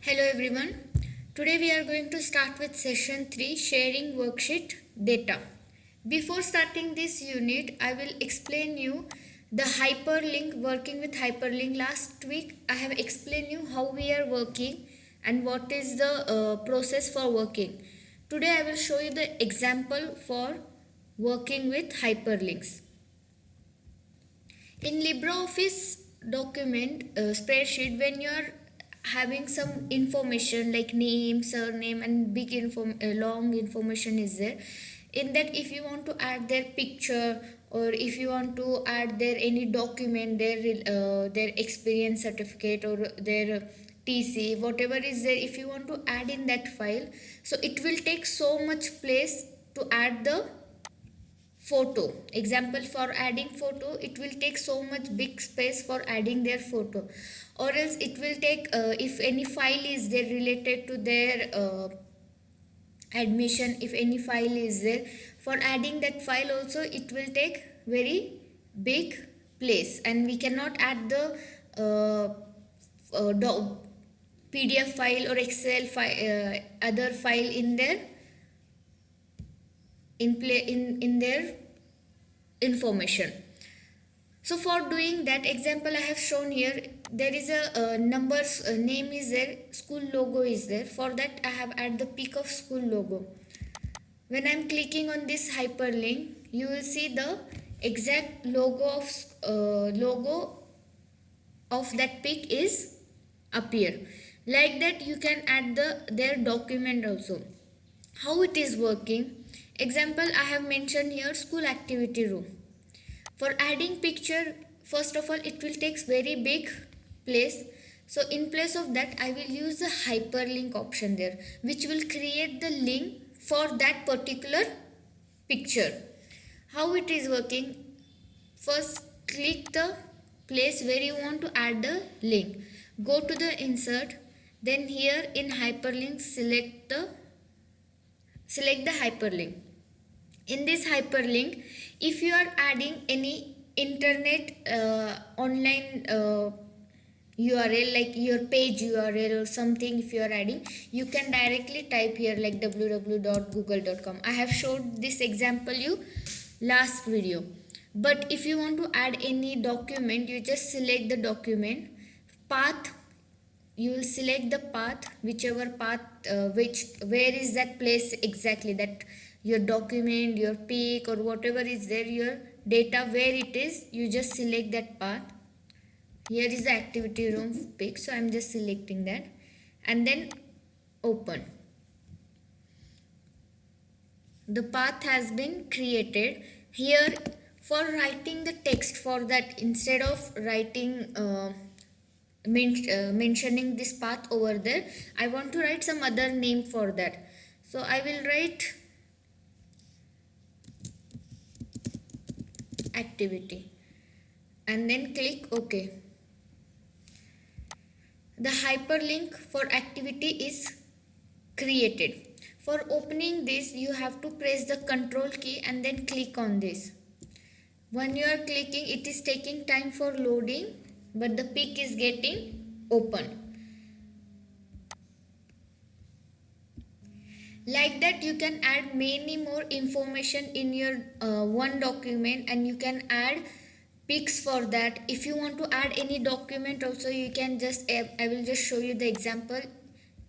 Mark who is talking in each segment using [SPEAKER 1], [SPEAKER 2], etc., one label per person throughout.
[SPEAKER 1] Hello everyone. Today we are going to start with session 3, sharing worksheet data. Before starting this unit, I will explain you the hyperlink, working with hyperlink. Last week I have explained you how we are working and what is the process for working. Today I will show you the example for working with hyperlinks. In LibreOffice document spreadsheet, when you are having some information like name, surname, and long information is there. In that, if you want to add their picture or if you want to add their any document, their experience certificate or their TC, whatever is there, if you want to add in that file, so it will take so much place to add the photo. Example, for adding photo, it will take so much big space for adding their photo, or else it will take if any file is there related to their admission, if any file is there, for adding that file also it will take very big place, and we cannot add the PDF file or Excel file, other file in their in their information. So for doing that, example I have shown here, there is a numbers name is there, school logo is there. For that I have add the pic of school logo. When I'm clicking on this hyperlink, you will see the exact logo of that pic is appear. Like that you can add their document also. How it is working? Example, I have mentioned here school activity room. For adding picture, first of all, it will take very big place. So in place of that, I will use the hyperlink option there, which will create the link for that particular picture. How it is working? First, click the place where you want to add the link. Go to the insert. Then here in hyperlink, select the hyperlink. In this hyperlink, if you are adding any internet online URL, like your page URL or something, if you are adding, you can directly type here like www.google.com. I have showed this example you last video. But if you want to add any document, you just select the document path. You will select the path, whichever path, where is that place exactly, that your document, your pic or whatever is there, your data, where it is, you just select that path. Here is the activity room pic, so I'm just selecting that and then open. The path has been created. Here, for writing the text, for that, instead of writing mentioning this path over there, I want to write some other name for that. So I will write activity and then click OK. The hyperlink for activity is created. For opening this, you have to press the control key and then click on this. When you are clicking, it is taking time for loading, but the pic is getting open. Like that, you can add many more information in your one document, and you can add pics for that. If you want to add any document also, you can just I will just show you the example.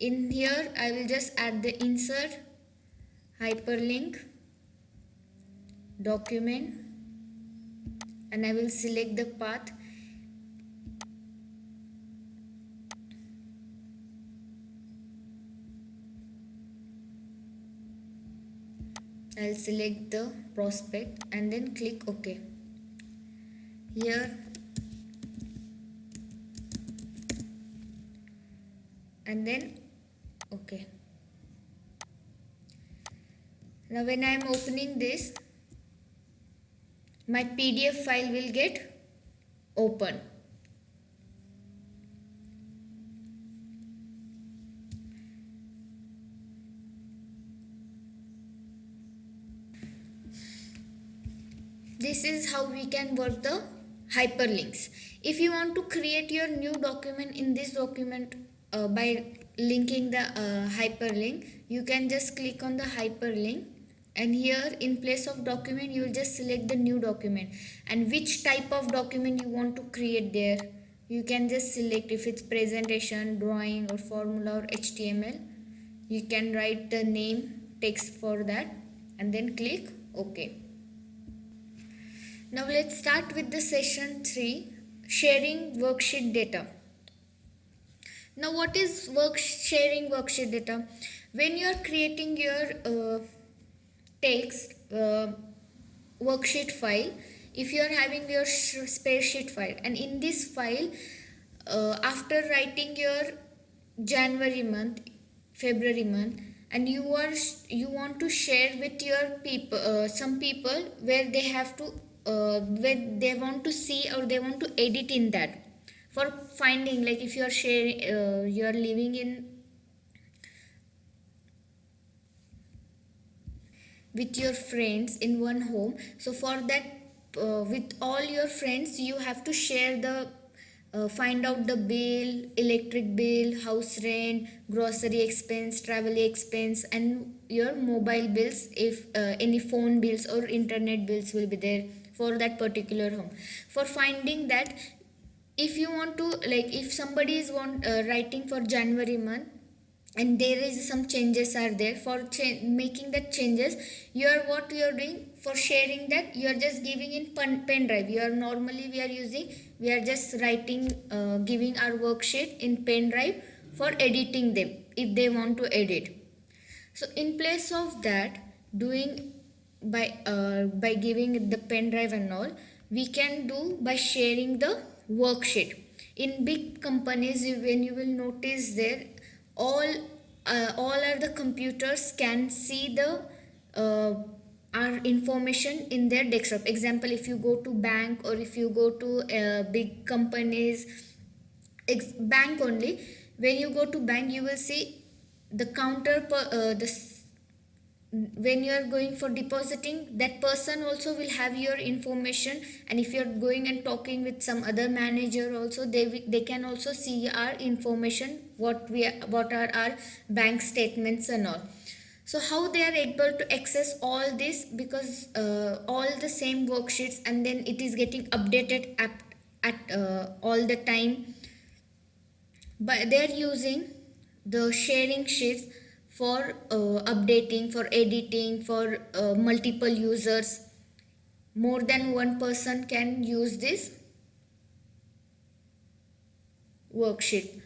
[SPEAKER 1] In here, I will just add the insert hyperlink document and I will select the path. I'll select the prospect and then click OK. Here and then OK. Now when I am opening this, my PDF file will get open. This is how we can work the hyperlinks. If you want to create your new document in this document by linking the hyperlink, you can just click on the hyperlink, and here in place of document you will just select the new document, and which type of document you want to create there. You can just select if it's presentation, drawing, or formula, or HTML. You can write the name text for that and then click OK. Now let's start with the session 3, sharing worksheet data. Now what is sharing worksheet data? When you are creating your text worksheet file, if you are having your spreadsheet file, and in this file after writing your January month, February month, and you want to share with your people, some people, where they have to where they want to see or they want to edit in that, for finding, like if you are sharing you are living in with your friends in one home, so for that with all your friends you have to share the find out the bill, electric bill, house rent, grocery expense, travel expense, and your mobile bills, if any phone bills or internet bills will be there for that particular home. For finding that, if you want to, like if somebody is writing for January month, and there is some changes are there, for making that changes, you are what you are doing for sharing that, you are just giving in pen drive. You are normally we are using, we are just writing giving our worksheet in pen drive for editing them if they want to edit. So in place of that, doing by giving the pen drive and all, we can do by sharing the worksheet. In big companies, when you will notice there, all all are the computers can see the uh, our information in their desktop. Example, if you go to bank or if you go to big companies, bank only, when you go to bank you will see the counter when you are going for depositing, that person also will have your information, and if you are going and talking with some other manager also, they can also see our information, what are our bank statements and all. So how they are able to access all this? Because all the same worksheets, and then it is getting updated at all the time, but they are using the sharing sheets for updating, for editing, for multiple users. More than one person can use this worksheet.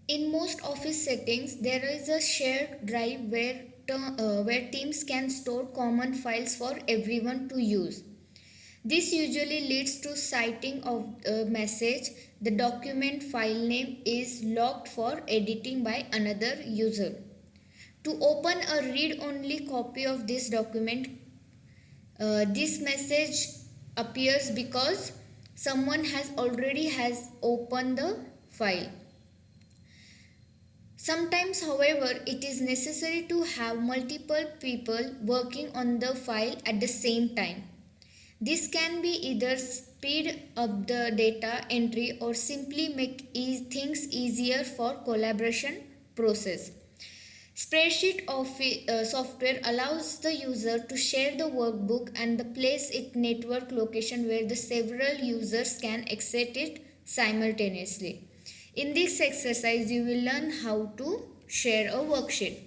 [SPEAKER 1] In most office settings, there is a shared drive where teams can store common files for everyone to use. This usually leads to citing of a message. The document file name is locked for editing by another user. To open a read-only copy of this document, this message appears because someone has opened the file. Sometimes, however, it is necessary to have multiple people working on the file at the same time. This can be either speed up the data entry or simply make things easier for collaboration process. Spreadsheet software allows the user to share the workbook and place it network location where the several users can access it simultaneously. In this exercise, you will learn how to share a worksheet.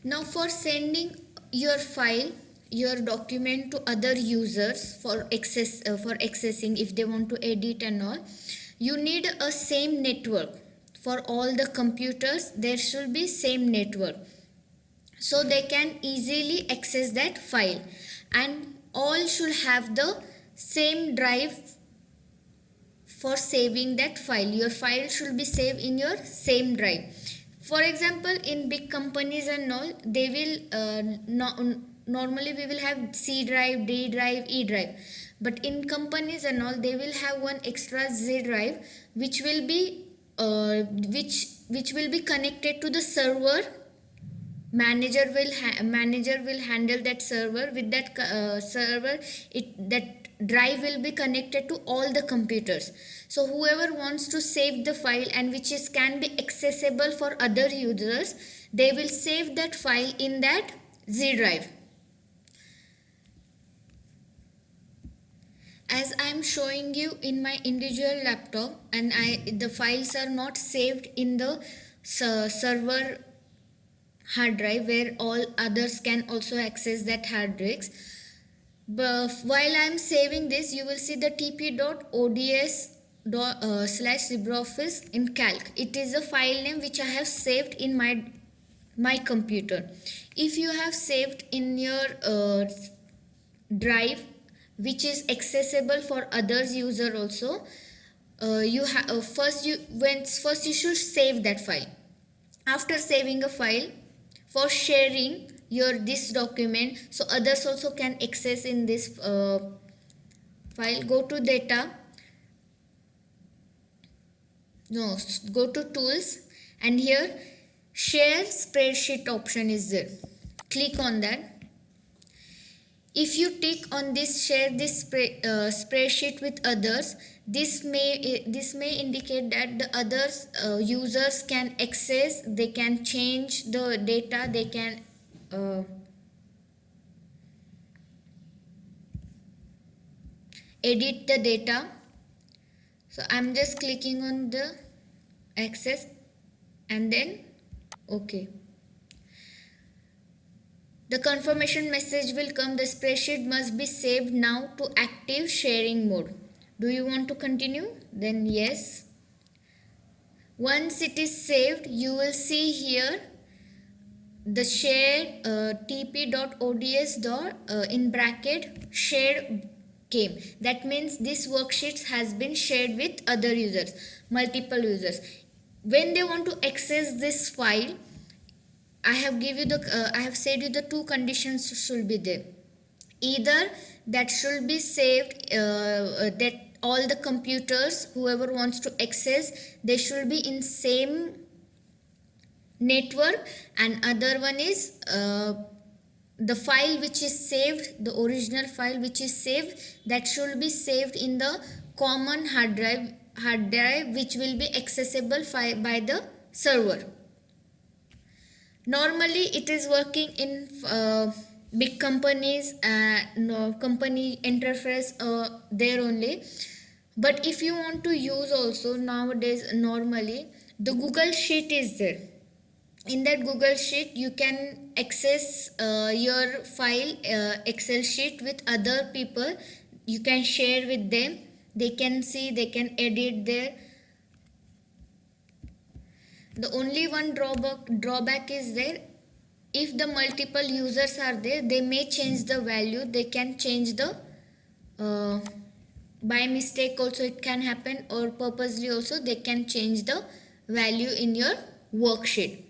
[SPEAKER 1] Now for sending your file, your document to other users for accessing, if they want to edit and all, you need a same network. For all the computers, there should be same network, so they can easily access that file, and all should have the same drive for saving that file. Your file should be saved in your same drive. For example, in big companies and all, they will normally we will have C drive, D drive, E drive, but in companies and all, they will have one extra Z drive, which will be which will be connected to the server manager will handle that server. With that server, that drive will be connected to all the computers. So whoever wants to save the file and which is can be accessible for other users, they will save that file in that Z drive. As I am showing you in my individual laptop, and the files are not saved in the server hard drive where all others can also access that hard disks. But while I am saving this, you will see the tp.ods slash LibreOffice in calc. It is a file name which I have saved in my computer. If you have saved in your drive which is accessible for others user also, you have first you should save that file. After saving a file, for sharing your this document so others also can access in this file, go to data, no, go to tools, and here share spreadsheet option is there. Click on that. If you tick on this share this spreadsheet with others, this may indicate that the others users can access, they can change the data, they can edit the data. So I'm just clicking on the access and then okay. The confirmation message will come. The spreadsheet must be saved now to active sharing mode. Do you want to continue? Then yes. Once it is saved, you will see here the share tp.ods in bracket shared came. That means this worksheet has been shared with other users, multiple users. When they want to access this file, I have said you the two conditions should be there. Either that should be saved, that all the computers whoever wants to access, they should be in same network, and other one is the file which is saved, the original file which is saved, that should be saved in the common hard drive which will be accessible by the server. Normally it is working in big companies, no company interface there only. But if you want to use also nowadays, normally the Google Sheet is there. In that Google Sheet you can access your file Excel sheet with other people. You can share with them, they can see, they can edit there. The only one drawback is there. If the multiple users are there, they may change the value, they can change the by mistake also it can happen, or purposely also they can change the value in your worksheet.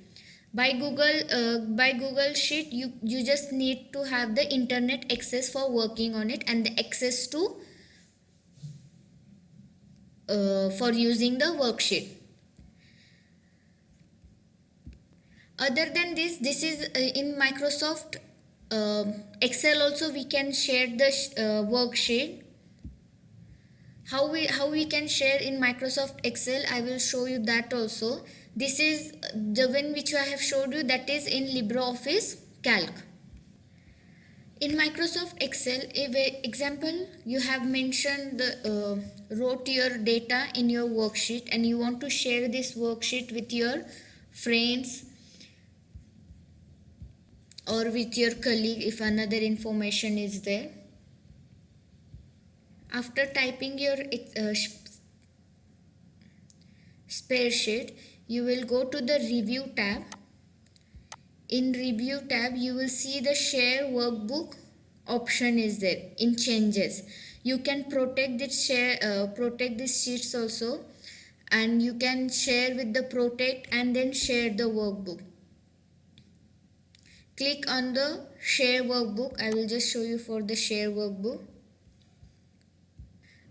[SPEAKER 1] By Google Sheet, you just need to have the internet access for working on it, and the access to for using the worksheet. Other than this is in Microsoft Excel also we can share the worksheet. How we can share in Microsoft Excel, I will show you that also. This is the one which I have showed you, that is in LibreOffice Calc. In Microsoft Excel, example, you have mentioned the wrote your data in your worksheet and you want to share this worksheet with your friends or with your colleague if another information is there. After typing your spreadsheet, you will go to the review tab. In review tab, you will see the share workbook option is there in changes. You can protect these sheets also, and you can share with the protect and then share the workbook. Click on the share workbook. I will just show you for the share workbook.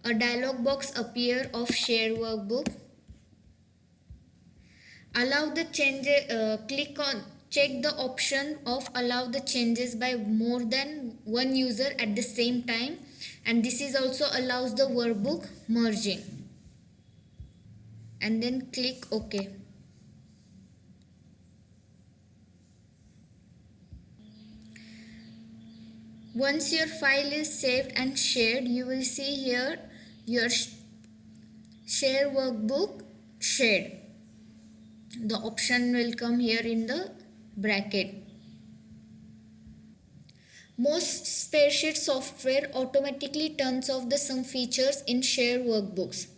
[SPEAKER 1] A dialog box appear of share workbook. Allow the change. Click on check the option of allow the changes by more than one user at the same time, and this is also allows the workbook merging, and then click OK. Once your file is saved and shared, you will see here your share workbook shared. The option will come here in the bracket. Most spreadsheet software automatically turns off the some features in share workbooks.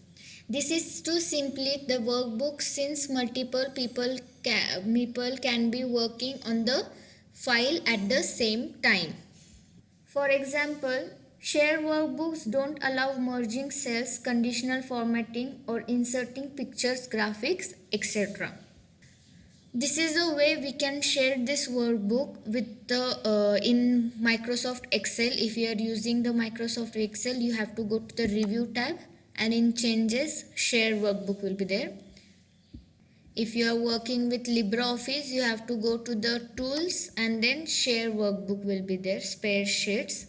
[SPEAKER 1] This is to simply the workbook since multiple people can be working on the file at the same time. For example, share workbooks don't allow merging cells, conditional formatting, or inserting pictures, graphics, etc. This is a way we can share this workbook with the in Microsoft Excel. If you are using the Microsoft Excel, you have to go to the review tab, and in changes share workbook will be there. If you are working with LibreOffice, you have to go to the tools, and then share workbook will be there, Spreadsheets.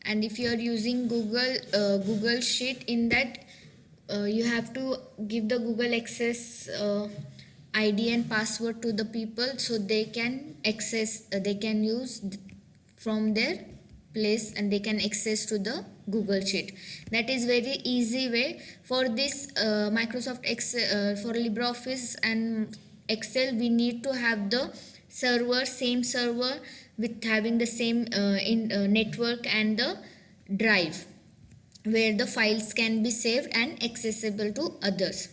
[SPEAKER 1] And if you are using Google Sheet, in that you have to give the Google Access ID and password to the people, so they can access they can use from their place, and they can access to the Google Sheet. That is very easy way. For this Microsoft Excel, for LibreOffice and Excel, we need to have the same server with having the same in network and the drive where the files can be saved and accessible to others.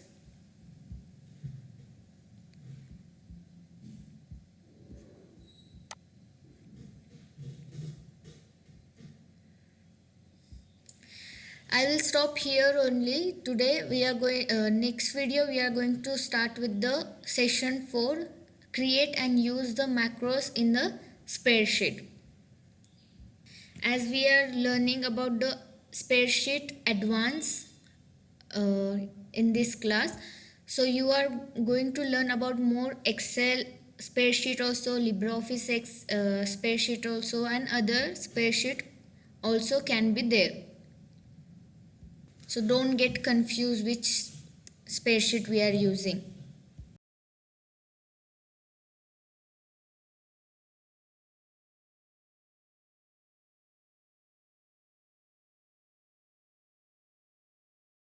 [SPEAKER 1] I will stop here only. Today we are going next video we are going to start with the session 4, create and use the macros in the spreadsheet. As we are learning about the spreadsheet advance in this class, so you are going to learn about more Excel spreadsheet also, LibreOffice spreadsheet also, and other spreadsheet also can be there. So don't get confused which spreadsheet we are using.